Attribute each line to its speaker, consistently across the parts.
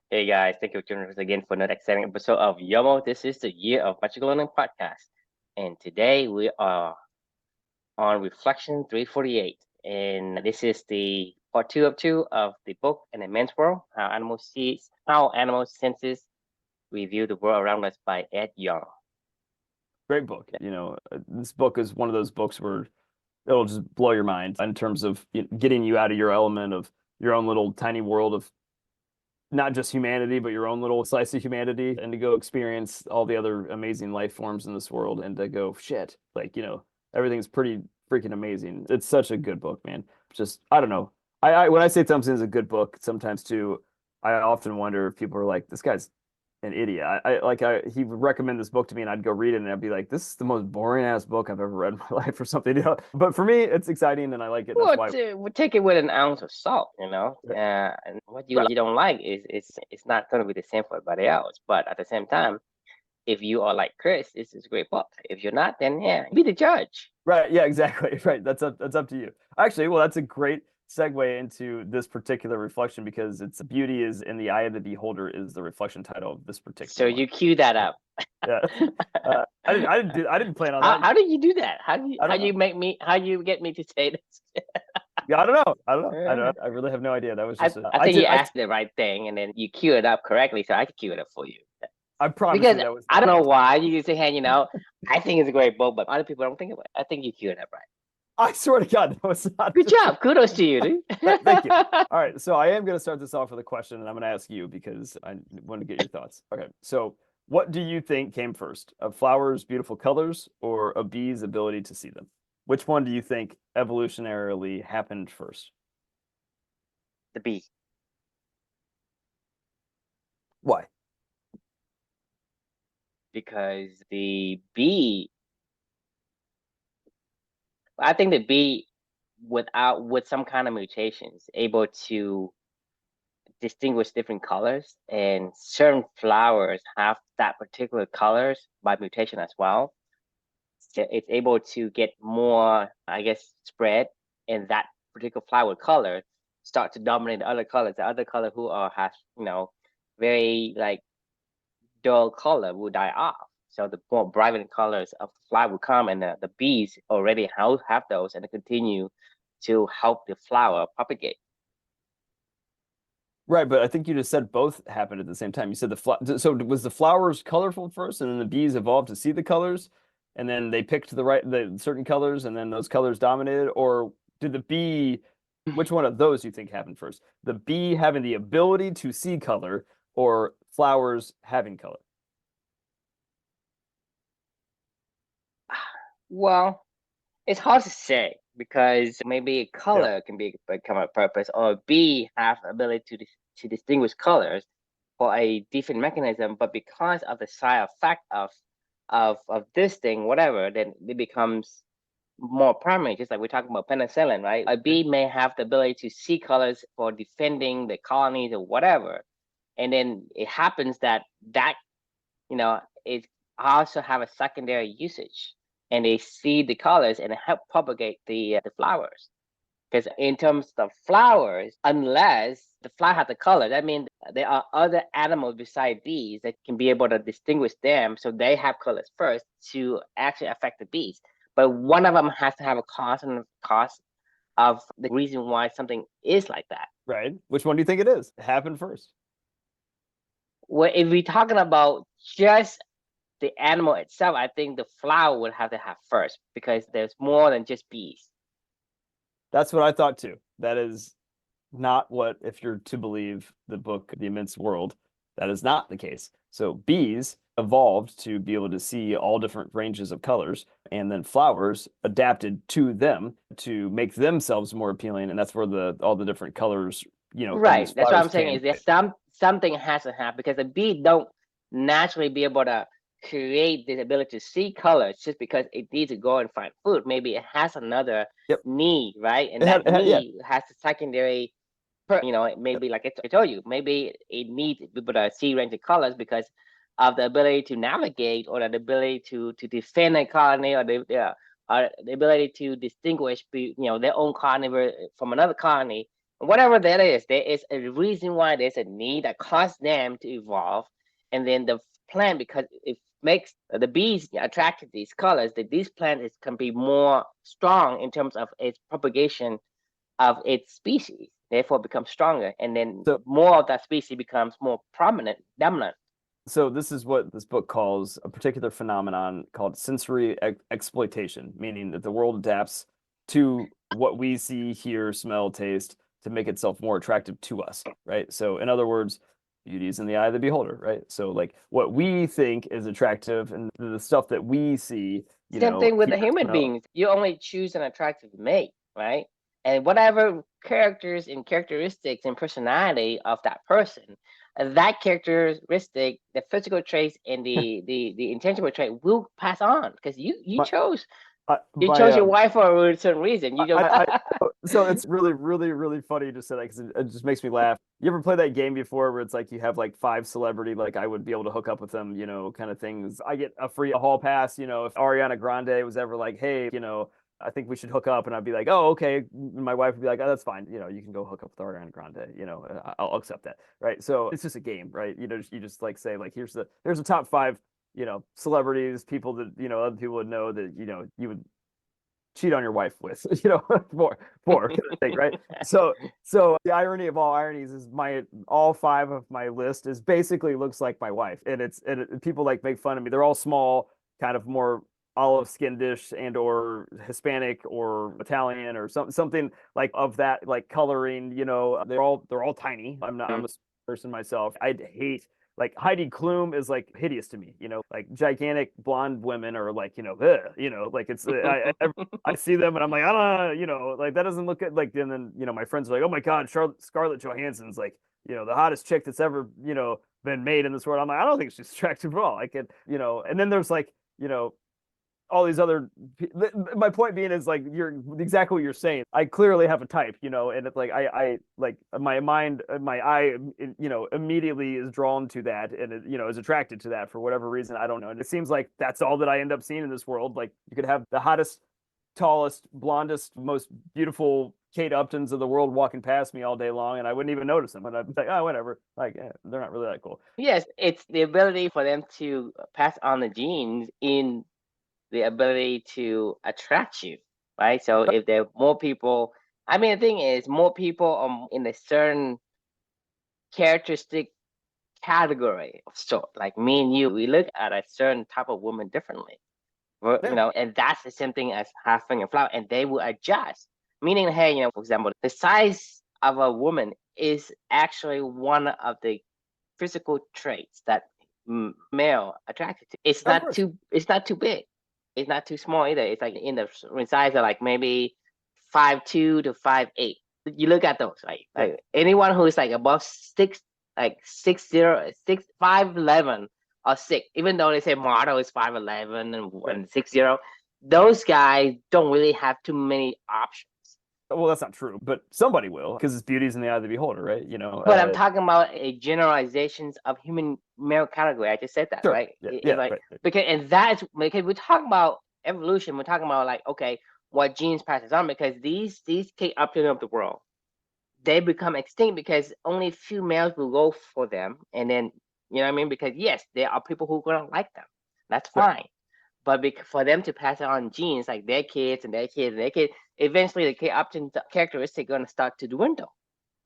Speaker 1: Hey guys, thank you for joining us again for another exciting episode of Yomo. This is the Year of Magical Learning podcast. And today we are on Reflection 348. And this is the part two of two of the book An Immense World, How Animals Senses Review the World Around Us by Ed Yong.
Speaker 2: Great book. This book is one of those books where it'll just blow your mind in terms of getting you out of your element of your own little tiny world of not just humanity, but your own little slice of humanity, and to go experience all the other amazing life forms in this world and to go, shit, everything's pretty freaking amazing. It's such a good book, man. Just, I don't know. I when I say something's a good book, sometimes too, I often wonder if people are like, this guy's an idiot. He would recommend this book to me and I'd go read it and I'd be like, this is the most boring ass book I've ever read in my life or something. But for me, it's exciting and I like it. And that's
Speaker 1: Well,
Speaker 2: why.
Speaker 1: we'll take it with an ounce of salt, you know. And what you
Speaker 2: Right.
Speaker 1: don't like is it's not going to be the same for everybody else. But at the same time, if you are like Chris, this is a great book. If you're not, then yeah, be the judge.
Speaker 2: Right. Yeah, exactly. Right. That's up to you. Actually, well, that's a great segue into this particular reflection because it's beauty is in the eye of the beholder is the reflection title of this
Speaker 1: So
Speaker 2: particular one.
Speaker 1: you cue that up.
Speaker 2: Yeah. I didn't plan on
Speaker 1: how,
Speaker 2: that.
Speaker 1: how do you do that?
Speaker 2: I don't know.
Speaker 1: How you get me to say this?
Speaker 2: Yeah, I don't know. I don't know. I
Speaker 1: Uh,
Speaker 2: don't. I really have no idea. That was
Speaker 1: I
Speaker 2: just
Speaker 1: I think you asked the right thing, and then you cue it up correctly, so I can cue it up for you.
Speaker 2: I promise
Speaker 1: Because
Speaker 2: you that was
Speaker 1: I
Speaker 2: not
Speaker 1: don't
Speaker 2: the
Speaker 1: know
Speaker 2: intent.
Speaker 1: why you just say, "Hey, I think it's a great book," but other people don't think of it. I think you queued it up right.
Speaker 2: I swear to God, that was not
Speaker 1: Good
Speaker 2: the
Speaker 1: job. Kudos to you, dude.
Speaker 2: Thank you. All right, so I am going to start this off with a question, and I'm going to ask you because I want to get your thoughts. Okay, so what do you think came first, a flower's beautiful colors or a bee's ability to see them? Which one do you think evolutionarily happened first?
Speaker 1: The bee,
Speaker 2: Why?
Speaker 1: because I think the bee, with some kind of mutations, able to distinguish different colors, and certain flowers have that particular colors by mutation as well. So it's able to get more, I guess, spread, and that particular flower color start to dominate the other colors. The other color who are has very like dull color will die off. So the more vibrant colors of the flower will come, and the bees already have those, and they continue to help the flower propagate.
Speaker 2: Right, but I think you just said both happened at the same time. You said so was the flowers colorful first, and then the bees evolved to see the colors, and then they picked the certain colors, and then those colors dominated, or did the bee, which one of those do you think happened first? The bee having the ability to see color, or flowers having color?
Speaker 1: Well, it's hard to say because maybe a
Speaker 2: Yeah.
Speaker 1: color can become a purpose, or a bee have the ability to distinguish colors for a different mechanism. But because of the side effect of this thing, whatever, then it becomes more primary. Just like we're talking about penicillin, right? A bee may have the ability to see colors for defending the colonies or whatever, and then it happens that it also have a secondary usage, and they see the colors and help propagate the flowers. Because in terms of flowers, unless the flower has a color, that means there are other animals beside bees that can be able to distinguish them, so they have colors first to actually affect the bees. But one of them has to have a cause of the reason why something is like that.
Speaker 2: Right. Which one do you think it is? Happened first.
Speaker 1: Well, if we're talking about just the animal itself, I think the flower would have to have first, because there's more than just bees.
Speaker 2: That's what I thought too. That is not what, if you're to believe the book, The Immense World, that is not the case. So bees evolved to be able to see all different ranges of colors, and then flowers adapted to them to make themselves more appealing, and that's where the all the different colors, in these
Speaker 1: Right. That's what
Speaker 2: flowers
Speaker 1: I'm saying
Speaker 2: came.
Speaker 1: is that something has to happen, because the bee don't naturally be able to create this ability to see colors just because it needs to go and find food. Maybe it has another
Speaker 2: Yep.
Speaker 1: need, right? And that
Speaker 2: Yeah.
Speaker 1: need has a secondary, maybe like I told you, maybe it needs to be able to see range of colors because of the ability to navigate, or the ability to defend a colony, or the ability to distinguish, their own colony from another colony, whatever that is, there is a reason why there's a need that caused them to evolve. And then the plant, because it makes the bees attracted to these colors, that this plant can be more strong in terms of its propagation of its species, therefore becomes stronger. And then
Speaker 2: So
Speaker 1: more of that species becomes more prominent, dominant.
Speaker 2: so this is what this book calls a particular phenomenon called sensory exploitation, meaning that the world adapts to what we see, hear, smell, taste to make itself more attractive to us, right? So in other words, beauty is in the eye of the beholder, right? So like what we think is attractive and the stuff that we see,
Speaker 1: Same thing with
Speaker 2: hear,
Speaker 1: the human
Speaker 2: smell.
Speaker 1: beings. You only choose an attractive mate, right? And whatever characters and characteristics and personality of that person, that characteristic, the physical traits and the intangible trait will pass on because you
Speaker 2: My,
Speaker 1: chose you
Speaker 2: my
Speaker 1: chose your wife for a certain reason. You don't.
Speaker 2: so it's really, really, really funny to say that because it just makes me laugh. You ever play that game before where it's like you have like 5 celebrity, like I would be able to hook up with them, kind of things. I get a free hall pass, if Ariana Grande was ever like, hey, I think we should hook up, and I'd be like, oh, okay. My wife would be like, oh, that's fine. You can go hook up with Ariana Grande. I'll accept that, right? So it's just a game, right? You just like say like, here's the top 5, celebrities, people that other people would know that you would cheat on your wife with, for kind of thing, right? So the irony of all ironies is my all 5 of my list is basically looks like my wife, and people like make fun of me. They're all small, kind of more olive skin dish and or Hispanic or Italian or something like of that like coloring. They're all tiny. I'm a person myself. I'd hate like Heidi Klum is like hideous to me, like gigantic blonde women are like, ugh, like it's I see them and I'm like, I don't know, like that doesn't look good. Like, and then, my friends are like, oh my God, Scarlett Johansson's like, the hottest chick that's ever, been made in this world. I'm like, I don't think she's attractive at all. I could, and then there's like, all these other my point being is like you're exactly what you're saying. I clearly have a type, and it's like I like my mind, my eye, immediately is drawn to that, and it, is attracted to that for whatever reason. I don't know. And it seems like that's all that I end up seeing in this world. Like you could have the hottest, tallest, blondest, most beautiful Kate Uptons of the world walking past me all day long, and I wouldn't even notice them. And I'd be like, oh, whatever. Like, they're not really that cool.
Speaker 1: Yes, it's the ability for them to pass on the genes in the ability to attract you, right? So if there are more people, I mean, the thing is, more people are in a certain characteristic category of sort. Like me and you, we look at a certain type of woman differently,
Speaker 2: Yeah,
Speaker 1: and that's the same thing as having a flower, and they will adjust. Meaning, hey, for example, the size of a woman is actually one of the physical traits that male attracted to. It's
Speaker 2: of
Speaker 1: not
Speaker 2: course.
Speaker 1: too. It's not too big. It's not too small either. It's like in the size of like maybe 5'2" to 5'8". You look at those, right?
Speaker 2: Yeah.
Speaker 1: Like anyone who is like above 6, like 6'0", 5'11", or 6. Even though they say model is 5'11"
Speaker 2: Right.
Speaker 1: and 6'0", those guys don't really have too many options.
Speaker 2: Well, that's not true, but somebody will because it's beauty's in the eye of the beholder, right?
Speaker 1: But I'm talking about a generalizations of human male category. I just said that,
Speaker 2: Sure.
Speaker 1: right?
Speaker 2: Yeah.
Speaker 1: It's
Speaker 2: Yeah.
Speaker 1: like
Speaker 2: Right.
Speaker 1: because and that's because we're talking about evolution. We're talking about like okay, what genes passes on because these Kate Upton of the world, they become extinct because only few males will go for them, and then you know what I mean? Because yes, there are people who are gonna like them. That's
Speaker 2: Right.
Speaker 1: fine. But for them to pass on genes like their kids and their kids and their kids, eventually the Kate Upton characteristic gonna start to dwindle,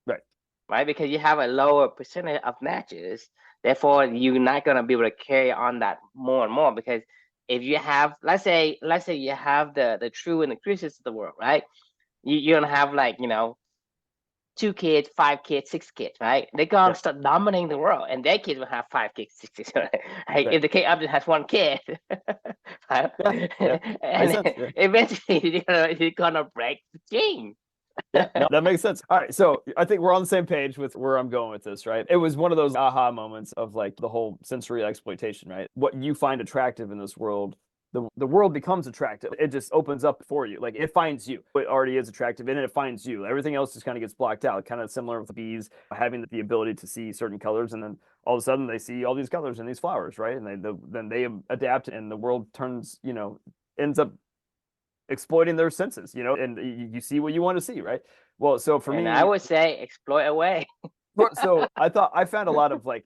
Speaker 2: Right.
Speaker 1: right? Because you have a lower percentage of matches. Therefore, you're not gonna be able to carry on that more and more. Because if you have, let's say you have the true and the Christians of the world, right? You're gonna have like 2 kids, 5 kids, 6 kids, right? They're gonna
Speaker 2: Yeah.
Speaker 1: start dominating the world, and their kids will have 5 kids, 6 kids. Right?
Speaker 2: Right.
Speaker 1: If the K Upton has 1 kid, right?
Speaker 2: Yeah. Yeah. Makes
Speaker 1: And
Speaker 2: sense. Yeah.
Speaker 1: eventually you're gonna break the game.
Speaker 2: Yeah. No, that makes sense. All right. So I think we're on the same page with where I'm going with this, right? It was one of those aha moments of like the whole sensory exploitation, right? What you find attractive in this world, the world becomes attractive. It just opens up for you. Like it finds you. It already is attractive and it finds you. Everything else just kind of gets blocked out. Kind of similar with the bees having the ability to see certain colors, and then all of a sudden they see all these colors in these flowers, right? And then they adapt, and the world turns, ends up exploiting their senses, and you see what you want to see, right? Well, so for
Speaker 1: And I
Speaker 2: me,
Speaker 1: would say exploit away.
Speaker 2: so I found a lot of like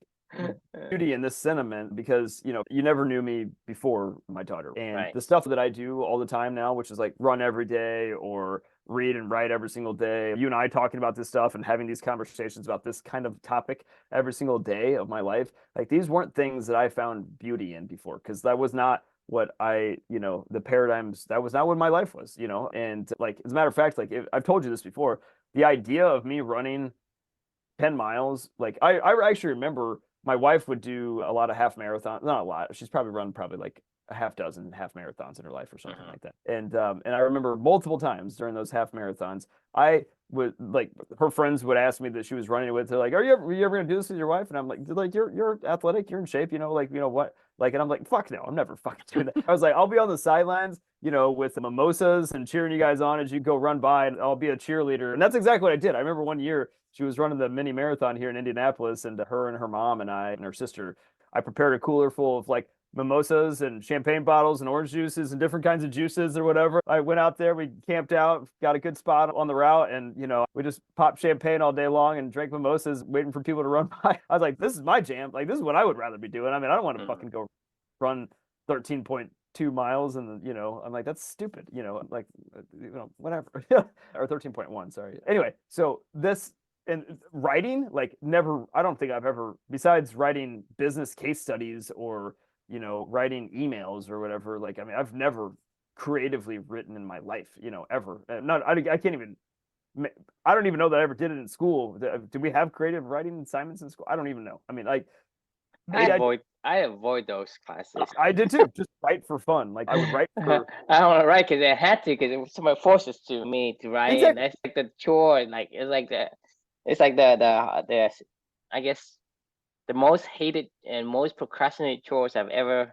Speaker 2: beauty in this sentiment because you never knew me before my daughter, and
Speaker 1: Right.
Speaker 2: the stuff that I do all the time now, which is like run every day or read and write every single day, you and I talking about this stuff and having these conversations about this kind of topic every single day of my life, like these weren't things that I found beauty in before, because that was not what the paradigms, that was not what my life was, and like as a matter of fact, like I've told you this before, the idea of me running 10 miles. Like I actually remember my wife would do a lot of half marathons, not a lot. She's probably run probably like a half dozen half marathons in her life or something
Speaker 1: Mhm.
Speaker 2: like that. And I remember multiple times during those half marathons, I would like her friends would ask me that she was running with. They're like, are you ever gonna do this with your wife? And I'm like you're athletic, you're in shape, like what? Like, and I'm like, fuck no, I'm never fucking doing that. I was like, I'll be on the sidelines, with mimosas and cheering you guys on as you go run by, and I'll be a cheerleader. And that's exactly what I did. I remember one year she was running the mini marathon here in Indianapolis, and her and her mom and I and her sister, I prepared a cooler full of like mimosas and champagne bottles and orange juices and different kinds of juices or whatever. I went out there, we camped out, got a good spot on the route, and we just popped champagne all day long and drank mimosas, waiting for people to run by. I was like, this is my jam. Like, this is what I would rather be doing. I mean, I don't want to
Speaker 1: Mhm.
Speaker 2: fucking go run 13.2 miles, and I'm like, that's stupid, like, whatever. Or 13.1, sorry. Anyway, so this and writing, like, never, I don't think I've ever, besides writing business case studies or writing emails or whatever, like, I mean, I've never creatively written in my life, ever. Not, I can't even, I don't even know that I ever did it in school. Did we have creative writing assignments in school? I don't even know. I mean, like, maybe
Speaker 1: I avoid those classes.
Speaker 2: I did too. Just write for fun. Like, I would write
Speaker 1: I
Speaker 2: for
Speaker 1: don't want to write because I had to because somebody forces to me to write, and
Speaker 2: exactly.
Speaker 1: that's like the chore. Like it's like the I guess the most hated and most procrastinated chores I've ever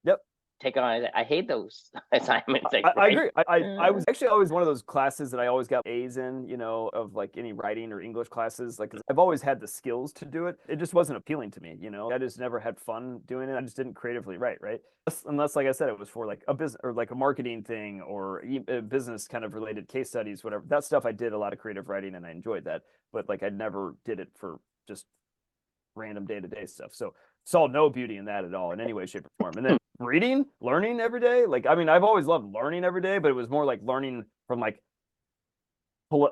Speaker 2: Yep.
Speaker 1: taken on. I hate those assignments, like
Speaker 2: I
Speaker 1: right.
Speaker 2: agree. I was actually always one of those classes that I always got A's in, of like any writing or English classes. Like, 'cause I've always had the skills to do it. It just wasn't appealing to me, I just never had fun doing it. I just didn't creatively write, right? Unless, like I said, it was for like a business or like a marketing thing or a business kind of related case studies, whatever. That stuff I did a lot of creative writing and I enjoyed that. But like I never did it for just random day-to-day stuff. So saw no beauty in that at all in any way, shape, or form. And then reading, learning every day. Like, I mean, I've always loved learning every day, but it was more like learning from like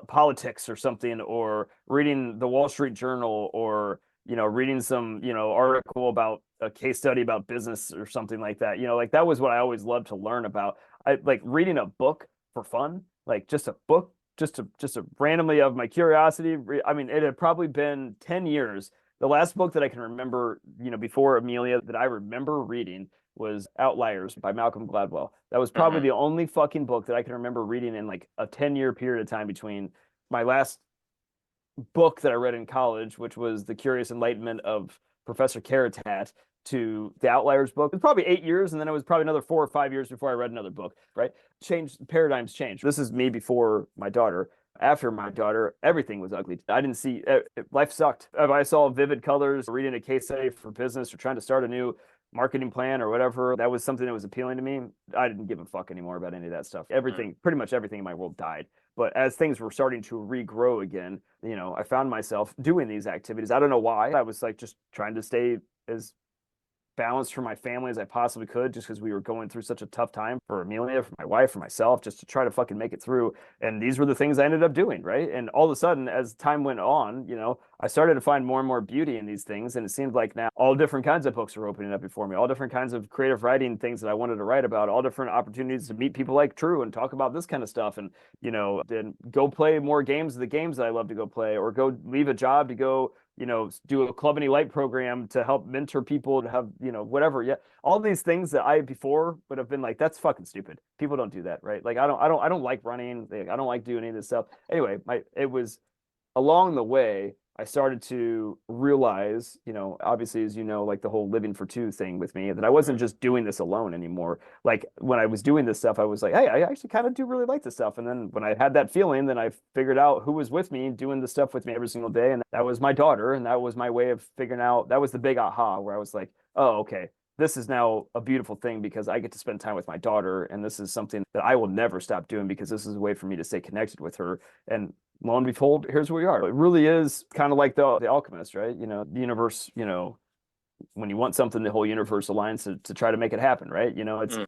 Speaker 2: politics or something, or reading the Wall Street Journal, or reading some article about a case study about business or something like that. Like that was what I always loved to learn about. I like reading a book for fun, like just a book, just to randomly of my curiosity. I mean, it had probably been 10 years. The last book that I can remember, before Amelia, that I remember reading was Outliers by Malcolm Gladwell. That was probably
Speaker 1: Hmm.
Speaker 2: the only fucking book that I can remember reading in like a 10-year period of time between my last book that I read in college, which was The Curious Enlightenment of Professor Karatat, to the Outliers book. It was probably 8 years, and then it was probably another 4 or 5 years before I read another book, right? Paradigms changed. This is me before my daughter. After my daughter, everything was ugly. I didn't see life sucked. If I saw vivid colors, reading a case study for business or trying to start a new marketing plan or whatever, that was something that was appealing to me. I didn't give a fuck anymore about any of that stuff. Everything, pretty much everything in my world died. But as things were starting to regrow again, I found myself doing these activities. I don't know why. I was like just trying to stay as balanced for my family as I possibly could, just because we were going through such a tough time for Amelia, for my wife, for myself, just to try to fucking make it through. And these were the things I ended up doing, right? And all of a sudden, as time went on, I started to find more and more beauty in these things. And it seemed like now all different kinds of books were opening up before me, all different kinds of creative writing things that I wanted to write about, all different opportunities to meet people like True and talk about this kind of stuff. And, then go play more games, the games that I love to go play, or go leave a job to go do a Club Any Light program to help mentor people to have, whatever. Yeah. All these things that I before would have been like, that's fucking stupid. People don't do that, right? Like, I don't like running. Like, I don't like doing any of this stuff. Anyway, it was along the way, I started to realize, obviously, as you know, like the whole living for two thing with me, that I wasn't just doing this alone anymore. Like when I was doing this stuff, I was like, hey, I actually kind of do really like this stuff. And then when I had that feeling, then I figured out who was with me doing the stuff with me every single day. And that was my daughter. And that was my way of figuring out, that was the big aha where I was like, oh, okay, this is now a beautiful thing because I get to spend time with my daughter, and this is something that I will never stop doing because this is a way for me to stay connected with her. And lo and behold, here's where we are. It really is kind of like the alchemist, right? The universe, when you want something, the whole universe aligns to try to make it happen, right?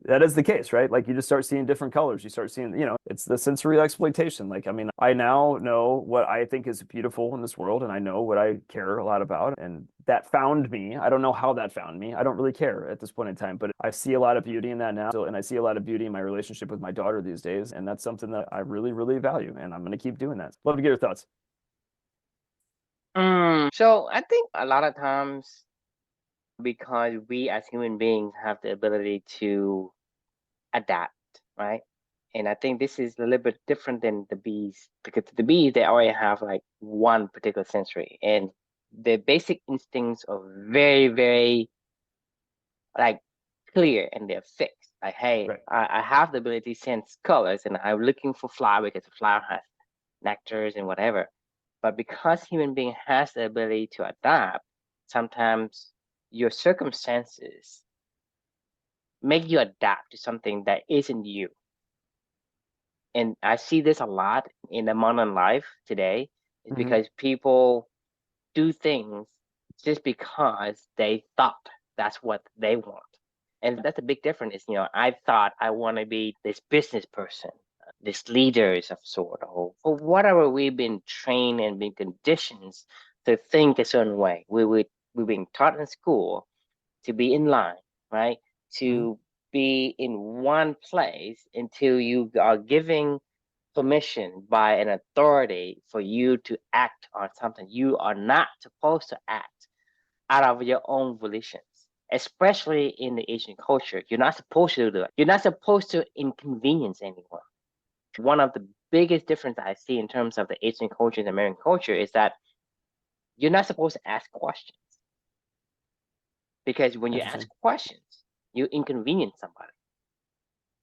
Speaker 2: That is the case, right? Like you just start seeing different colors. You start seeing, it's the sensory exploitation. Like, I mean, I now know what I think is beautiful in this world, and I know what I care a lot about. And that found me. I don't know how that found me. I don't really care at this point in time, but I see a lot of beauty in that now. And I see a lot of beauty in my relationship with my daughter these days. And that's something that I really, really value. And I'm going to keep doing that. Love to get your thoughts.
Speaker 1: So I think a lot of times, because we as human beings have the ability to adapt, right? And I think this is a little bit different than the bees, because the bees, they already have like one particular sensory, and the basic instincts are very, very like clear, and they're fixed. Like, hey,
Speaker 2: Right.
Speaker 1: I have the ability to sense colors, and I'm looking for flower because the flower has nectars and whatever. But because human being has the ability to adapt, sometimes your circumstances make you adapt to something that isn't you. And I see this a lot in the modern life today, is because people do things just because they thought that's what they want. And that's a big difference. I thought I want to be this business person, this leaders of sort, or whatever. We've been trained and been conditioned to think a certain way. We've been taught in school to be in line, right? To be in one place until you are giving permission by an authority for you to act on something. You are not supposed to act out of your own volitions, especially in the Asian culture. You're not supposed to do it. You're not supposed to inconvenience anyone. One of the biggest differences I see in terms of the Asian culture and American culture is that you're not supposed to ask questions, because when you ask questions, you inconvenience somebody,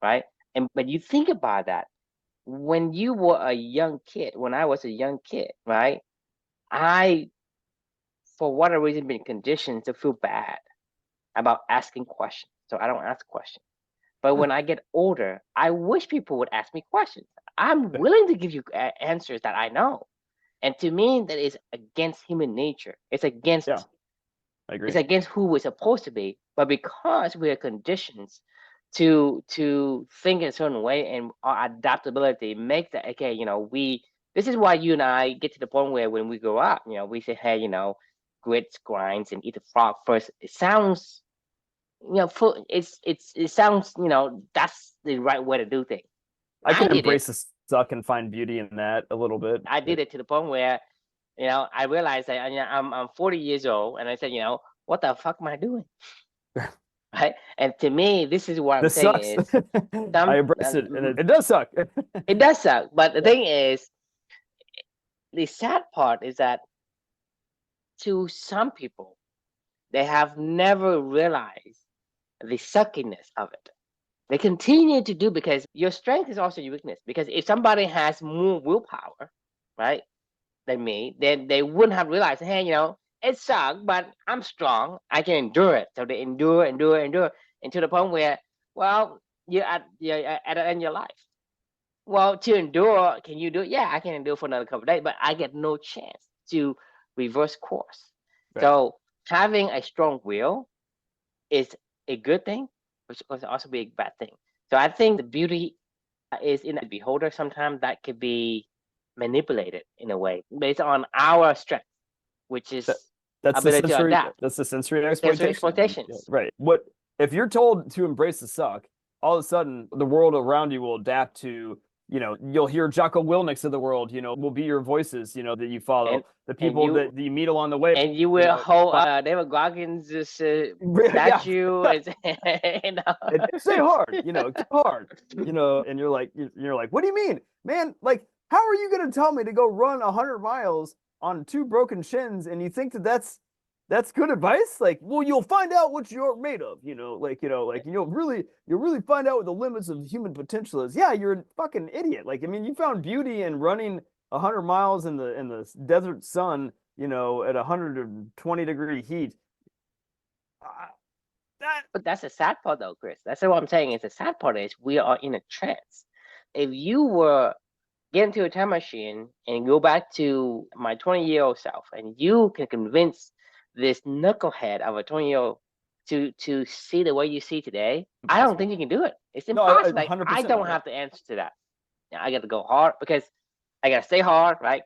Speaker 1: right? But you think about that. When you were a young kid, when I was a young kid, right? I, for whatever reason, been conditioned to feel bad about asking questions, so I don't ask questions. But when I get older, I wish people would ask me questions. I'm willing to give you answers that I know, and to me, that is against human nature. It's against.
Speaker 2: Yeah, I agree.
Speaker 1: It's against who we're supposed to be. But because we are conditioned to think in a certain way, and our adaptability makes that, okay, this is why you and I get to the point where when we grow up, we say, hey, grits, grinds, and eat the frog first. It sounds, it sounds, that's the right way to do things.
Speaker 2: I can embrace the suck and find beauty in that a little bit.
Speaker 1: I did it to the point where, I realized that I'm 40 years old, and I said, what the fuck am I doing? Right? And to me, this is what I'm saying
Speaker 2: sucks.
Speaker 1: is,
Speaker 2: I embrace it, and it does suck.
Speaker 1: It does suck. But the thing is, the sad part is that to some people, they have never realized the suckiness of it. They continue to do, because your strength is also your weakness. Because if somebody has more willpower, right, than me, then they wouldn't have realized, hey, it sucks, but I'm strong. I can endure it. So they endure, and to the point where, well, you're at the end of your life. Well, to endure, can you do it? Yeah, I can endure for another couple of days, but I get no chance to reverse course. Right. So having a strong will is a good thing, which can also be a bad thing. So I think the beauty is in the beholder. Sometimes that could be manipulated in a way based on our strength, which is
Speaker 2: that's
Speaker 1: ability
Speaker 2: the sensory,
Speaker 1: to adapt.
Speaker 2: That's the sensory exploitation.
Speaker 1: Sensory exploitation.
Speaker 2: Yeah, right. What if you're told to embrace the suck? All of a sudden, the world around you will adapt to, you'll hear Jocko Willnicks of the world, will be your voices, that you follow, the people that you meet along the way.
Speaker 1: And you will hold David Goggins' statue.
Speaker 2: And say hard, hard, and you're like, what do you mean, man? Like, how are you going to tell me to go run 100 miles on 2 broken shins, and you think that's good advice? Like, well, you'll find out what you're made of, you'll really find out what the limits of human potential is. Yeah, you're a fucking idiot. Like, I mean, you found beauty in running 100 miles in the desert sun, at 120-degree heat.
Speaker 1: But that's the sad part though, Chris. That's what I'm saying is the sad part is we are in a trance. If you were get into a time machine and go back to my 20-year-old self, and you can convince this knucklehead of a 20-year-old to see the way you see today, I don't think you can do it. It's
Speaker 2: No,
Speaker 1: impossible. Like, I
Speaker 2: 100%.
Speaker 1: don't have the answer to that. I got to go hard because I got to stay hard, right?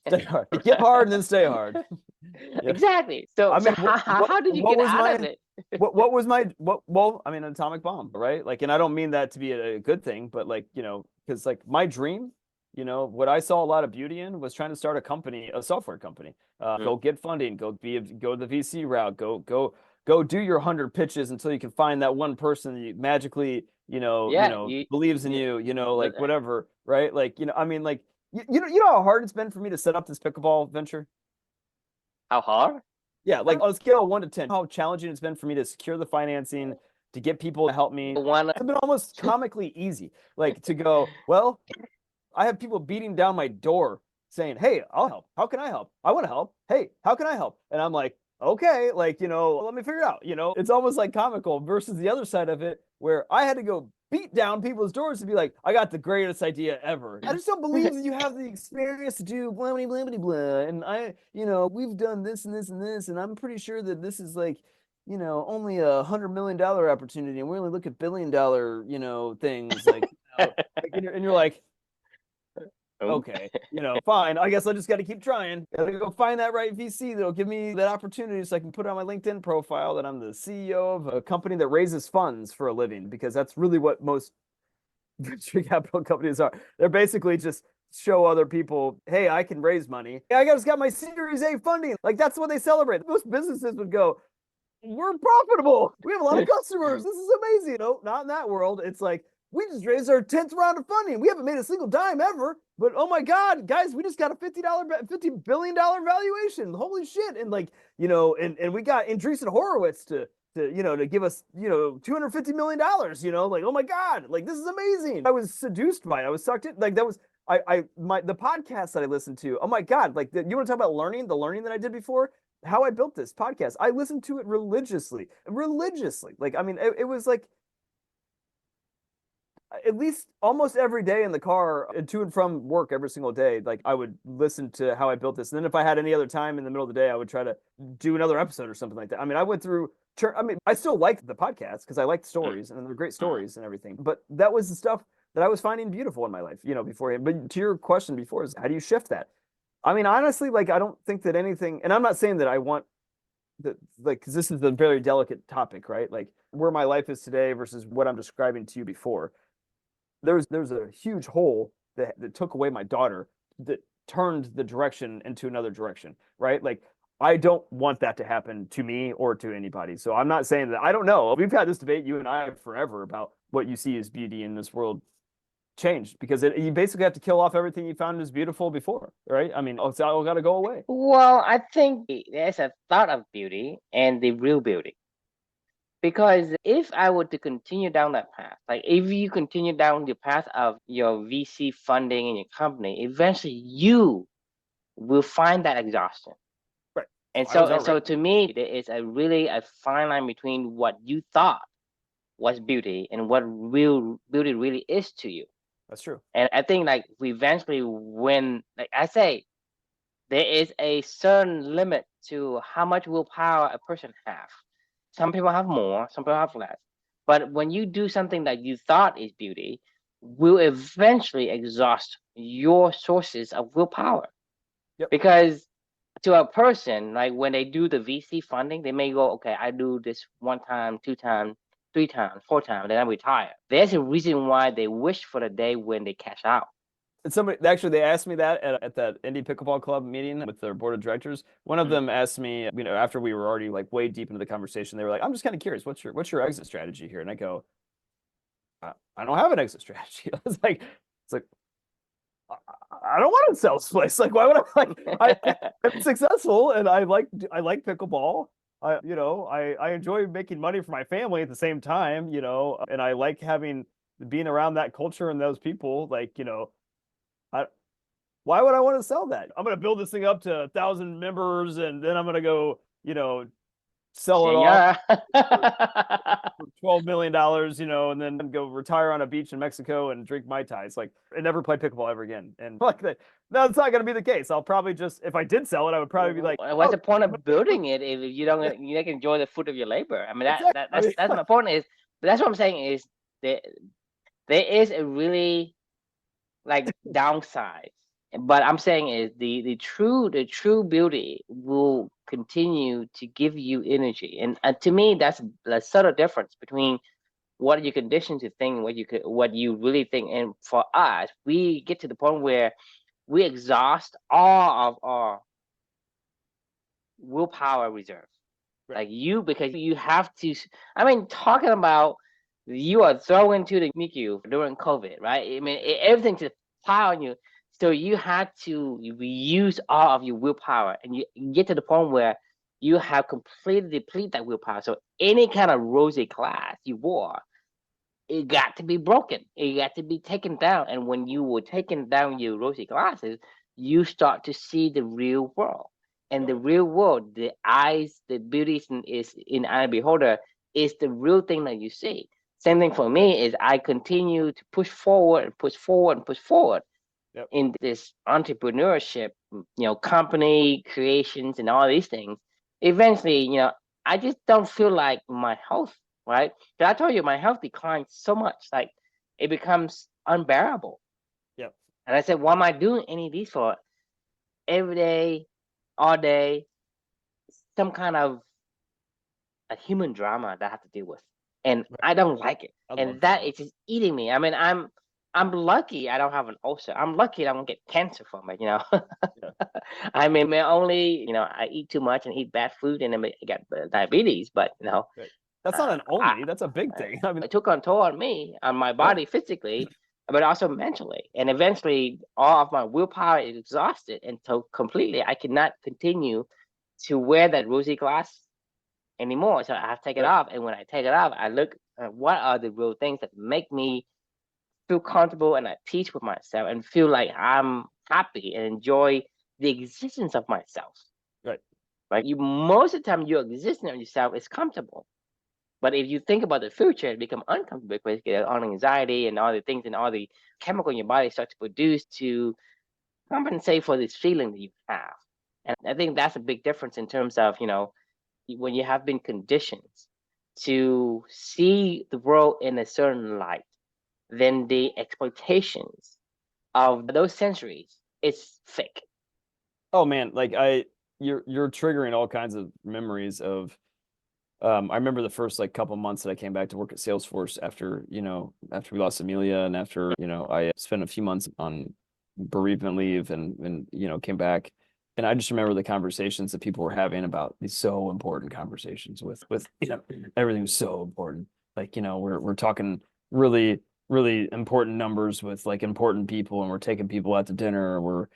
Speaker 2: Stay hard. Get hard and then stay hard. Yeah.
Speaker 1: Exactly. So,
Speaker 2: I mean,
Speaker 1: how did you
Speaker 2: what
Speaker 1: get
Speaker 2: was
Speaker 1: out
Speaker 2: my
Speaker 1: of it?
Speaker 2: what was my well, I mean, an atomic bomb, right? Like, and I don't mean that to be a good thing, but like, because like my dream, what I saw a lot of beauty in was trying to start a company, a software company. Go get funding, go the VC route, go do your 100 pitches until you can find that one person that you magically,
Speaker 1: Yeah,
Speaker 2: believes in you, like whatever, right? Like, I mean, like, you know how hard it's been for me to set up this pickleball venture?
Speaker 1: how hard?
Speaker 2: Yeah, like on a scale of 1 to 10, how challenging it's been for me to secure the financing, to get people to help me.
Speaker 1: One.
Speaker 2: It's been almost comically easy. Like to go, well, I have people beating down my door saying, "Hey, I'll help. How can I help? I want to help. Hey, how can I help?" And I'm like, "Okay, like, let me figure it out." It's almost like comical versus the other side of it where I had to go beat down people's doors to be like, "I got the greatest idea ever." I just don't believe that you have the experience to do blah blah blah blah blah. And we've done this and this and this, and I'm pretty sure that this is like, only $100 million opportunity, and we only look at $1 billion, things like, and you're like, okay, fine. I guess I just got to keep trying. Gotta go find that right VC that'll give me that opportunity so I can put on my LinkedIn profile that I'm the CEO of a company that raises funds for a living, because that's really what most venture capital companies are. They're basically just show other people, hey, I can raise money. I just got my Series A funding. Like, that's what they celebrate. Most businesses would go, we're profitable. We have a lot of customers. This is amazing. No, not in that world. It's like, we just raised our 10th round of funding. We haven't made a single dime ever, but oh my God, guys, we just got a $50 billion valuation. Holy shit. And like, and we got Andreessen Horowitz to give us, $250 million, like, oh my God, like, this is amazing. I was seduced by it. I was sucked in. Like, that was, the podcast that I listened to. Oh my God. Like, you want to talk about the learning that I did before? How I built this podcast. I listened to it religiously. Like, I mean, it was like, at least almost every day in the car to and from work every single day, like I would listen to how I built this. And then if I had any other time in the middle of the day, I would try to do another episode or something like that. I mean, I still like the podcast because I like stories and they're great stories and everything. But that was the stuff that I was finding beautiful in my life, beforehand. But to your question before is, how do you shift that? I mean, honestly, like, I don't think that anything, and I'm not saying that I want that, like, because this is a very delicate topic, right? Like, where my life is today versus what I'm describing to you before. There's a huge hole that took away my daughter, that turned the direction into another direction, right? Like, I don't want that to happen to me or to anybody. So I'm not saying that. I don't know. We've had this debate, you and I, forever about what you see as beauty in this world changed, because you basically have to kill off everything you found as beautiful before, right? I mean, it's all got to go away.
Speaker 1: Well, I think there's a thought of beauty and the real beauty. Because if I were to continue down that path, like if you continue down the path of your VC funding in your company, eventually you will find that exhaustion.
Speaker 2: Right.
Speaker 1: And so to me, there is a fine line between what you thought was beauty and what real beauty really is to you.
Speaker 2: That's true.
Speaker 1: And I think, like, we eventually, when, like I say, there is a certain limit to how much willpower a person have. Some people have more, some people have less. But when you do something that you thought is beauty, will eventually exhaust your sources of willpower.
Speaker 2: Yep.
Speaker 1: Because to a person, like, when they do the VC funding, they may go, okay, I do this 1 time, 2 times, 3 times, 4 times, then I retire. There's a reason why they wish for the day when they cash out.
Speaker 2: And they asked me that at that Indie Pickleball Club meeting with their board of directors. One of them asked me, after we were already like way deep into the conversation, they were like, "I'm just kind of curious, what's your exit strategy here?" And I go, "I don't have an exit strategy." It's like I don't want to sell this place. Like, why would I'm successful and I like pickleball. I enjoy making money for my family at the same time, and I like being around that culture and those people, like, why would I want to sell that? I'm going to build this thing up to 1,000 members and then I'm going to go, sell it off
Speaker 1: Senora.
Speaker 2: for $12 million, you know, and then go retire on a beach in Mexico and drink Mai Tai. It's like, I never play pickleball ever again. And like that, no, it's not going to be the case. I'll probably just, if I did sell it, I would probably be like,
Speaker 1: What's the point of building it if you don't you can enjoy the fruit of your labor? I mean
Speaker 2: exactly.
Speaker 1: that's my point is, but that's what I'm saying is there is a really like downside. But I'm saying is the true beauty will continue to give you energy, and to me that's a subtle difference between what you conditioned to think and what you really think. And for us, we get to the point where we exhaust all of our willpower reserve.
Speaker 2: Right.
Speaker 1: Like because you have to. I mean, talking about you are thrown into the NICU during COVID, right? I mean, everything to pile on you. So you had to reuse all of your willpower, and you get to the point where you have completely depleted that willpower. So any kind of rosy glass you wore, it got to be broken. It got to be taken down. And when you were taking down your rosy glasses, you start to see the real world. And the real world, the eyes, the beauty is in eye beholder, is the real thing that you see. Same thing for me is I continue to push forward and push forward and push forward in this entrepreneurship, company creations and all these things. Eventually, I just don't feel like my health, right? Because I told you my health declines so much, like it becomes unbearable.
Speaker 2: Yep.
Speaker 1: And I said, why am I doing any of these for? Every day, all day, some kind of a human drama that I have to deal with, and I don't like it, and that is just eating me. I mean, I'm lucky I don't have an ulcer. I'm lucky I don't get cancer from it. I mean, only I eat too much and eat bad food, and I got diabetes. But
Speaker 2: that's not an only. That's a big thing. I mean,
Speaker 1: it took a toll on me, on my body physically, but also mentally. And eventually, all of my willpower is exhausted, and so completely, I cannot continue to wear that rosy glass anymore. So I have to take it off. And when I take it off, I look at what are the real things that make me feel comfortable and at peace with myself and feel like I'm happy and enjoy the existence of myself.
Speaker 2: Right.
Speaker 1: Like most of the time, your existence of yourself is comfortable. But if you think about the future, it becomes uncomfortable because you get on anxiety and all the things and all the chemical in your body start to produce to compensate for this feeling that you have. And I think that's a big difference in terms of, when you have been conditioned to see the world in a certain light, then the exploitations of those centuries is fake.
Speaker 2: Oh man, like you're triggering all kinds of memories of I remember the first like couple months that I came back to work at Salesforce after we lost Amelia, and after I spent a few months on bereavement leave and came back, and I just remember the conversations that people were having about these so important conversations with everything was so important. Like we're talking really important numbers with like important people, and we're taking people out to dinner. We're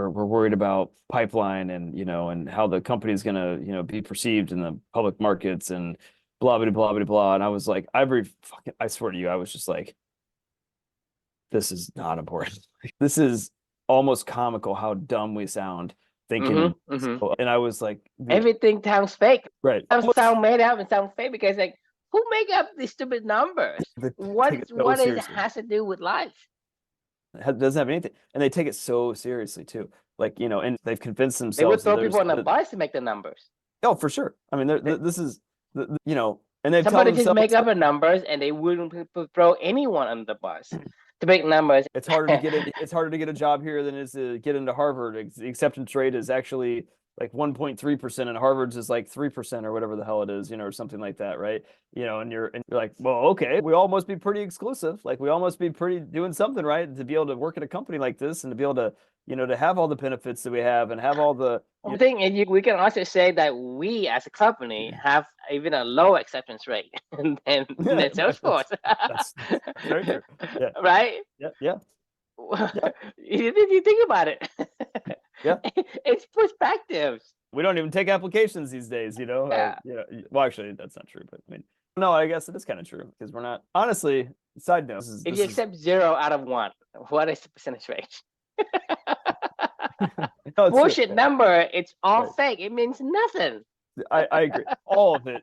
Speaker 2: worried about pipeline and and how the company is gonna be perceived in the public markets and blah blah blah blah blah. And I was like, I swear to you, I was just like, this is not important. This is almost comical how dumb we sound thinking. And I was like,
Speaker 1: everything sounds fake.
Speaker 2: Right.
Speaker 1: Sound made up and sound fake because like who make up these stupid numbers? What it has to do with life?
Speaker 2: It doesn't have anything, and they take it so seriously too. Like and they've convinced themselves
Speaker 1: they would throw people on the bus to make the numbers.
Speaker 2: Oh, for sure. I mean, this is and they've
Speaker 1: somebody just make up the numbers, and they wouldn't throw anyone on the bus to make numbers.
Speaker 2: It's harder to get in. It's harder to get a job here than it is to get into Harvard. The acceptance rate is actually like 1.3%, and Harvard's is like 3% or whatever the hell it is, or something like that, right? And you're like, well, okay, we all must be pretty exclusive. Like we all must be pretty doing something right to be able to work at a company like this and to be able to, to have all the benefits that we have and have all the.
Speaker 1: I think we can also say that we as a company have even a low acceptance rate than Salesforce.
Speaker 2: That's very true. Yeah.
Speaker 1: Right?
Speaker 2: Yeah.
Speaker 1: You think about it.
Speaker 2: Yeah.
Speaker 1: It's perspectives.
Speaker 2: We don't even take applications these days,
Speaker 1: Yeah.
Speaker 2: Well, actually, that's not true, but I mean, no, I guess it is kind of true because we're not. Honestly, side note.
Speaker 1: If you accept 0 out of 1, what is the percentage rate?
Speaker 2: No,
Speaker 1: bullshit true. Number. It's all fake. It means nothing.
Speaker 2: I agree. All of it.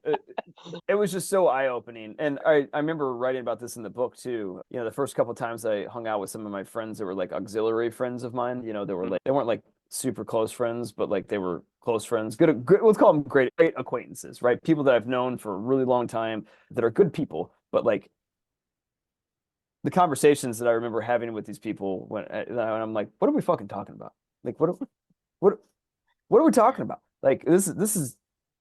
Speaker 2: It was just so eye-opening. And I remember writing about this in the book too. You know, the first couple of times I hung out with some of my friends that were like auxiliary friends of mine, you know, they were like, they weren't like super close friends, but like they were close friends. Good, let's call them great acquaintances, right? People that I've known for a really long time that are good people, but like the conversations that I remember having with these people when I'm like, what are we fucking talking about? Like, what, what are we talking about? Like, this is,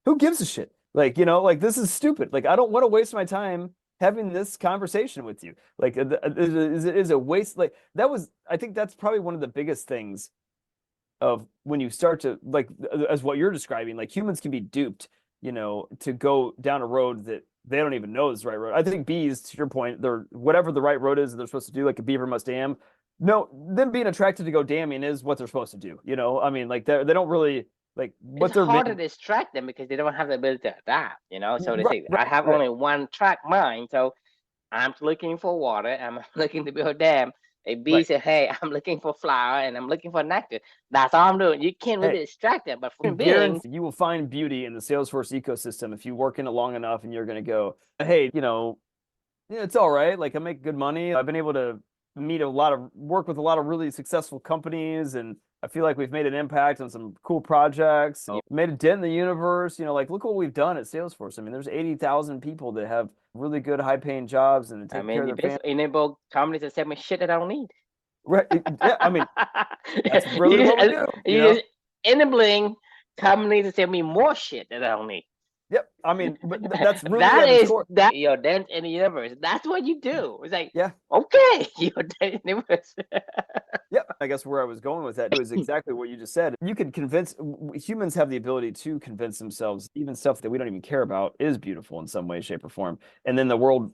Speaker 2: who gives a shit? Like, you know, like this is stupid. Like, I don't want to waste my time having this conversation with you. Like, is a waste. Like, I think that's probably one of the biggest things of when you start to, like, as what you're describing, like humans can be duped, you know, to go down a road that they don't even know is the right road. I think bees, to your point, they're whatever the right road is that they're supposed to do, like a beaver must dam. No, them being attracted to go damming is what they're supposed to do. You know, I mean, like they don't really like what
Speaker 1: It's
Speaker 2: they're
Speaker 1: hard to
Speaker 2: meant.
Speaker 1: distract them because they don't have the ability to adapt, you know. So they
Speaker 2: Right,
Speaker 1: say, I
Speaker 2: right,
Speaker 1: have
Speaker 2: right.
Speaker 1: only one track mind, so I'm looking for water, I'm looking to build a dam. A bee
Speaker 2: Right.
Speaker 1: said, hey, I'm looking for flower and I'm looking for nectar. That's all I'm doing. You can't
Speaker 2: Hey,
Speaker 1: really distract them. But for
Speaker 2: I
Speaker 1: human beings,
Speaker 2: guarantee you will find beauty in the Salesforce ecosystem if you work in it long enough and you're going to go, hey, you know, yeah, it's all right. Like I make good money. I've been able to work with a lot of really successful companies, and I feel like we've made an impact on some cool projects. You know, made a dent in the universe. You know, like look what we've done at Salesforce. I mean, there's 80,000 people that have really good, high-paying jobs and
Speaker 1: I
Speaker 2: take care
Speaker 1: mean,
Speaker 2: of
Speaker 1: you
Speaker 2: their family.
Speaker 1: basically enable companies to sell me shit that I don't need.
Speaker 2: Right? Yeah. I mean, that's really what we do. You
Speaker 1: You
Speaker 2: know?
Speaker 1: just enabling companies to sell me more shit that I don't need.
Speaker 2: Yep. I mean, but that's really
Speaker 1: That
Speaker 2: at its
Speaker 1: is
Speaker 2: core.
Speaker 1: that your dent in the universe. That's what you do. It's like,
Speaker 2: Yeah.
Speaker 1: okay, your dent in the universe.
Speaker 2: Yep. I guess where I was going with that was exactly what you just said. You can convince humans have the ability to convince themselves even stuff that we don't even care about is beautiful in some way, shape, or form. And then the world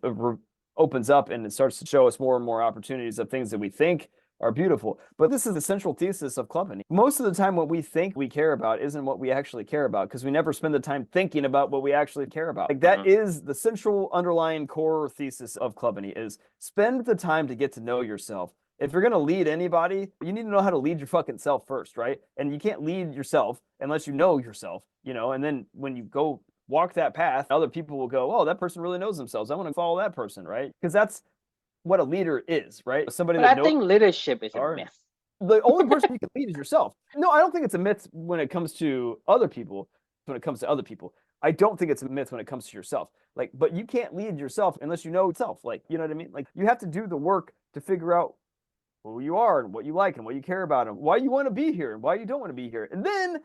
Speaker 2: opens up and it starts to show us more and more opportunities of things that we think are beautiful. But this is the central thesis of clubbing. Most of the time, what we think we care about isn't what we actually care about because we never spend the time thinking about what we actually care about. Like that is the central underlying core thesis of clubbing is spend the time to get to know yourself. If you're going to lead anybody, you need to know how to lead your fucking self first, right? And you can't lead yourself unless you know yourself, you know, and then when you go walk that path, other people will go, oh, that person really knows themselves. I want to follow that person, right? Because that's what a leader is, right? Somebody
Speaker 1: But
Speaker 2: that
Speaker 1: I
Speaker 2: knows
Speaker 1: think leadership is a
Speaker 2: are.
Speaker 1: myth.
Speaker 2: The only person you can lead is yourself. No, I don't think it's a myth when it comes to other people. When it comes to other people, I don't think it's a myth when it comes to yourself. Like, but you can't lead yourself unless you know yourself. Like, you know what I mean? Like, you have to do the work to figure out who you are and what you like and what you care about and why you want to be here and why you don't want to be here. And then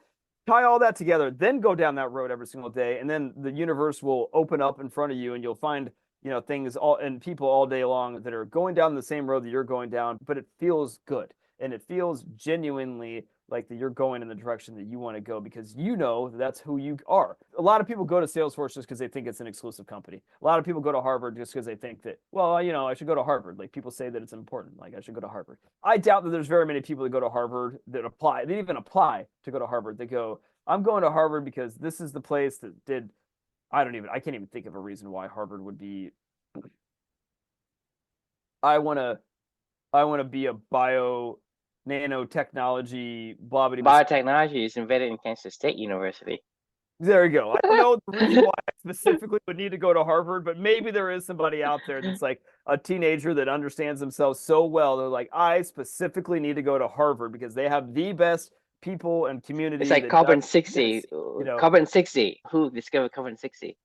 Speaker 2: tie all that together, then go down that road every single day. And then the universe will open up in front of you and you'll find, you know, things all and people all day long that are going down the same road that you're going down, but it feels good. And it feels genuinely like that you're going in the direction that you want to go because you know that's who you are. A lot of people go to Salesforce just because they think it's an exclusive company. A lot of people go to Harvard just because they think that, well, you know, I should go to Harvard. Like people say that it's important. Like I should go to Harvard. I doubt that there's very many people that go to Harvard that apply. They even apply to go to Harvard. They go, I'm going to Harvard because this is the place that did. I can't even think of a reason why Harvard would be. I want to be a nanotechnology, blah, blah, blah.
Speaker 1: Biotechnology is invented in Kansas State University.
Speaker 2: There you go. I don't know the reason why I specifically would need to go to Harvard, but maybe there is somebody out there that's like a teenager that understands themselves so well. They're like, I specifically need to go to Harvard because they have the best people and community
Speaker 1: It's like
Speaker 2: that does
Speaker 1: carbon 60.
Speaker 2: this. You know,
Speaker 1: Carbon 60. Who discovered carbon 60?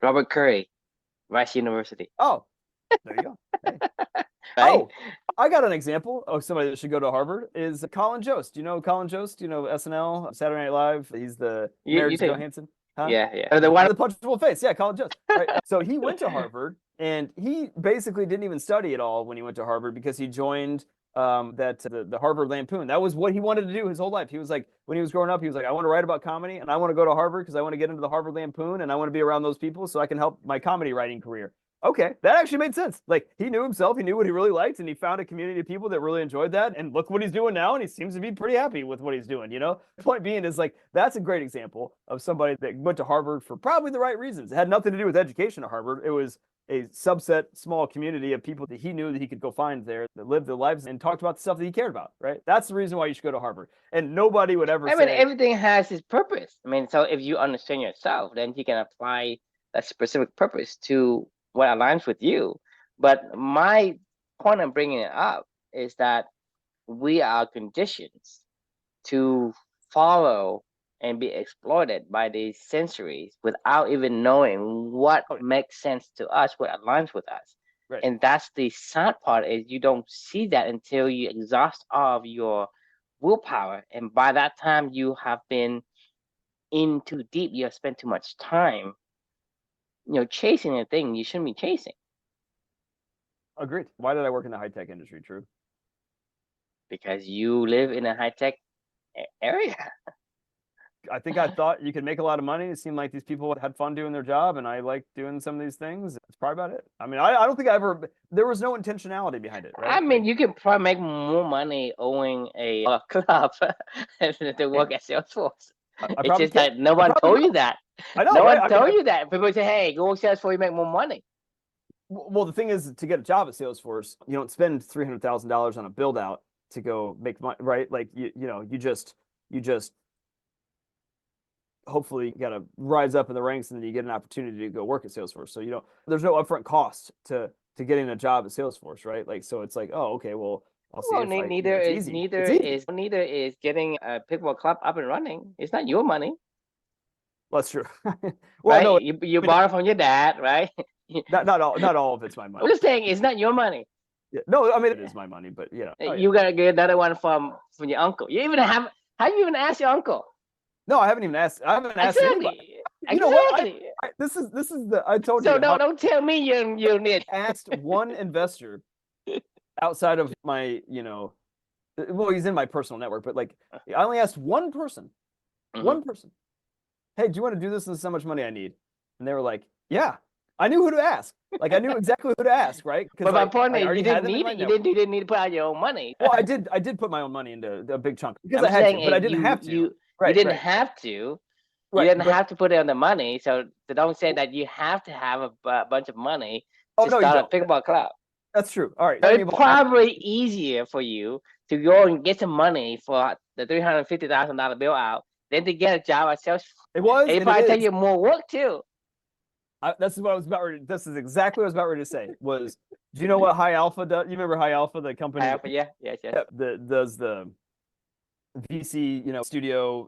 Speaker 1: Robert Curry, Rice University.
Speaker 2: oh, there you go. Hey.
Speaker 1: Right?
Speaker 2: Oh, I got an example of somebody that should go to Harvard is Colin Jost. Do you know Colin Jost? You know SNL, Saturday Night Live? He's the
Speaker 1: You
Speaker 2: Marriage to
Speaker 1: think?
Speaker 2: Johansson. Huh?
Speaker 1: Yeah, yeah. The one.
Speaker 2: The punchable face. Yeah, Colin Jost. Right. So he went to Harvard and he basically didn't even study at all when he went to Harvard because he joined the Harvard Lampoon. That was what he wanted to do his whole life. He was like, when he was growing up, he was like, I want to write about comedy and I want to go to Harvard because I want to get into the Harvard Lampoon and I want to be around those people so I can help my comedy writing career. Okay, that actually made sense. Like he knew himself, he knew what he really liked, and he found a community of people that really enjoyed that. And look what he's doing now, and he seems to be pretty happy with what he's doing. You know, the point being is like that's a great example of somebody that went to Harvard for probably the right reasons. It had nothing to do with education at Harvard. It was a subset, small community of people that he knew that he could go find there that lived their lives and talked about the stuff that he cared about, right? That's the reason why you should go to Harvard. And nobody would ever
Speaker 1: I mean,
Speaker 2: say
Speaker 1: everything has its purpose. I mean, so if you understand yourself, then you can apply a specific purpose to what aligns with you. But my point of bringing it up is that we are conditioned to follow and be exploited by these sensories without even knowing what makes sense to us, what aligns with us.
Speaker 2: right.
Speaker 1: And that's the sad part, is you don't see that until you exhaust all of your willpower. And by that time, you have been in too deep. You have spent too much time, chasing a thing you shouldn't be chasing.
Speaker 2: Agreed. Why did I work in the high-tech industry, True?
Speaker 1: Because you live in a high-tech area.
Speaker 2: I think I thought you could make a lot of money. It seemed like these people had fun doing their job, and I liked doing some of these things. That's probably about it. I mean, I don't think there was no intentionality behind it, right?
Speaker 1: I mean, you can probably make more money owning a club than work at Salesforce. It's just that no one told you that.
Speaker 2: I know,
Speaker 1: no
Speaker 2: right?
Speaker 1: one told you that. People say, hey, go work Salesforce, you make more money.
Speaker 2: Well, the thing is, to get a job at Salesforce, you don't spend $300,000 on a build out to go make money, right? Like you just hopefully got to rise up in the ranks, and then you get an opportunity to go work at Salesforce. So there's no upfront cost to getting a job at Salesforce, right? Like, so it's like, oh, okay, well, I'll see.
Speaker 1: Well,
Speaker 2: If
Speaker 1: neither is getting a pickleball club up and running. It's not your money.
Speaker 2: Well, that's true.
Speaker 1: Well, right? No, you borrow from your dad, right?
Speaker 2: Not all of it's my money.
Speaker 1: I'm just saying, it's not your money.
Speaker 2: Yeah, no, I mean, it is my money, but
Speaker 1: you gotta get another one from your uncle. Have you even asked your uncle?
Speaker 2: No, I haven't even asked. I haven't asked anybody.
Speaker 1: You know what?
Speaker 2: This is I told you.
Speaker 1: So don't tell me you need.
Speaker 2: Asked one investor outside of my, well, he's in my personal network, but like I only asked one person, one person, hey, do you want to do this? This is how much money I need. And they were like, yeah. I knew who to ask. Like, I knew exactly who to ask, right?
Speaker 1: But my point is, you didn't need it. You didn't need to put out your own money.
Speaker 2: Well, I did put my own money into a big chunk because I had to, but I didn't have to.
Speaker 1: You didn't have to. You didn't have to put it on the money. So don't say that you have to have a bunch of money to start a pickleball club.
Speaker 2: That's true. All right.
Speaker 1: It's probably easier for you to go and get some money for the $350,000 bill out than to get a job at Salesforce.
Speaker 2: It was.
Speaker 1: It probably take you more work too.
Speaker 2: This is exactly what I was about ready to say. Do you know what High Alpha does? You remember High Alpha, the company?
Speaker 1: High Alpha, yes.
Speaker 2: Does the VC, studio,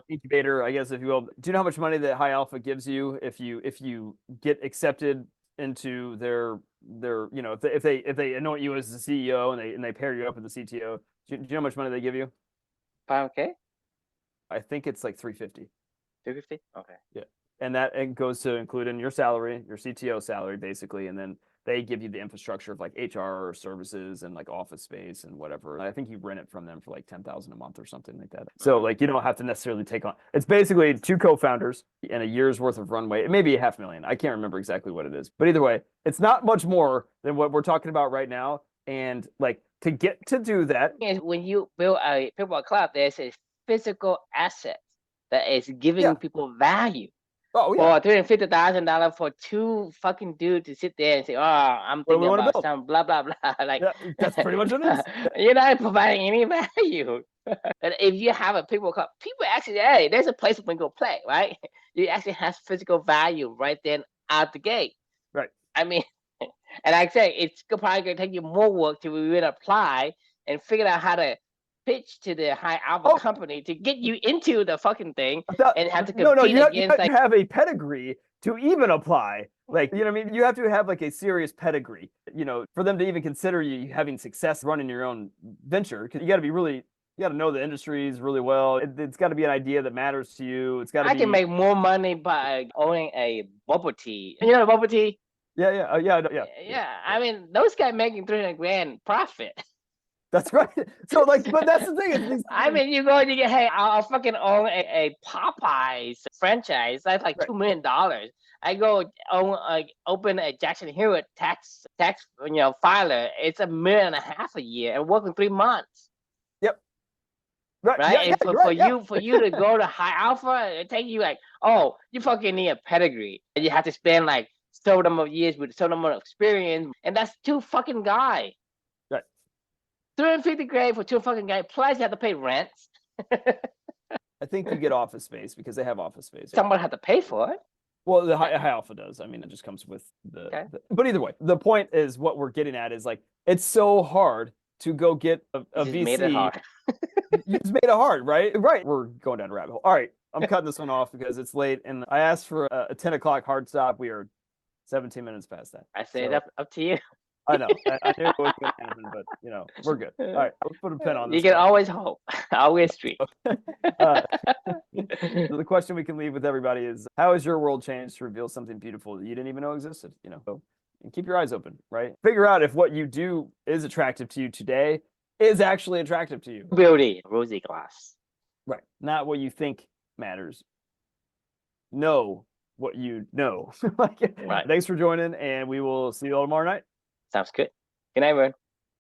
Speaker 2: incubator, I guess, if you will. Do you know how much money that High Alpha gives you if you get accepted into their if they anoint you as the CEO and they pair you up with the CTO? Do you know how much money they give you?
Speaker 1: $5K?
Speaker 2: I think it's like $350.
Speaker 1: $350? Okay.
Speaker 2: Yeah. And that goes to include in your salary, your CTO salary, basically. And then they give you the infrastructure of like HR services and like office space and whatever. I think you rent it from them for like $10,000 a month or something like that. So like, you don't have to necessarily take on, it's basically two co-founders and a year's worth of runway. It may be $500,000. I can't remember exactly what it is, but either way, it's not much more than what we're talking about right now. And like, to get to do that.
Speaker 1: When you build a pickleball club, there's a physical asset that is giving people value.
Speaker 2: Oh, yeah.
Speaker 1: For $350,000 for two fucking dudes to sit there and say, "Oh, I'm thinking about some blah blah blah." Like,
Speaker 2: that's pretty much what it is.
Speaker 1: You're not providing any value. But if you have a pickleball club, people actually, hey, there's a place we can go play, right? You actually have physical value right then out the gate.
Speaker 2: Right.
Speaker 1: I mean, and like I say, it's probably gonna take you more work to even apply and figure out how to pitch to the High Alpha company to get you into the fucking thing and have to compete
Speaker 2: you have a pedigree to even apply. Like, you know what I mean? You have to have like a serious pedigree, for them to even consider you having success running your own venture. Because you got to know the industries really well. It's got to be an idea that matters to you. It's got to be.
Speaker 1: I can make more money by owning a bubble tea. You know bubble tea?
Speaker 2: Yeah.
Speaker 1: Yeah. I mean, those guys making $300,000 profit.
Speaker 2: That's right. So like, but that's the thing.
Speaker 1: I mean, you go and you get, hey, I'll fucking own a Popeyes franchise. That's like $2 million. I go open a Jackson Hewitt tax filer. It's $1.5 million a year and working 3 months.
Speaker 2: Yep.
Speaker 1: Right. And for you to go to High Alpha, it take you like, oh, you fucking need a pedigree. And you have to spend like so number of years with so number of experience, and that's two fucking guy.
Speaker 2: Right.
Speaker 1: $350 for two fucking guy. Plus you have to pay rent.
Speaker 2: I think you get office space because they have office space.
Speaker 1: Someone had to pay for it.
Speaker 2: Well, the high alpha does. I mean, it just comes with but either way, the point is what we're getting at is like, it's so hard to go get a VC.
Speaker 1: Made it hard.
Speaker 2: You just made it hard, right? Right. We're going down a rabbit hole. All right. I'm cutting this one off because it's late and I asked for a 10 o'clock hard stop. We are 17 minutes past that.
Speaker 1: I say it up to you.
Speaker 2: I know. I knew it was going to happen, but we're good. All right. Let's put a pin on this.
Speaker 1: You can always hope. Always dream.
Speaker 2: So the question we can leave with everybody is, how has your world changed to reveal something beautiful that you didn't even know existed? And keep your eyes open, right? Figure out if what you do is attractive to you today is actually attractive to you.
Speaker 1: Beauty, rosy glass.
Speaker 2: Right. Not what you think matters. Know what you know. Right. Thanks for joining, and we will see you all tomorrow night.
Speaker 1: Sounds good. Good night, everyone.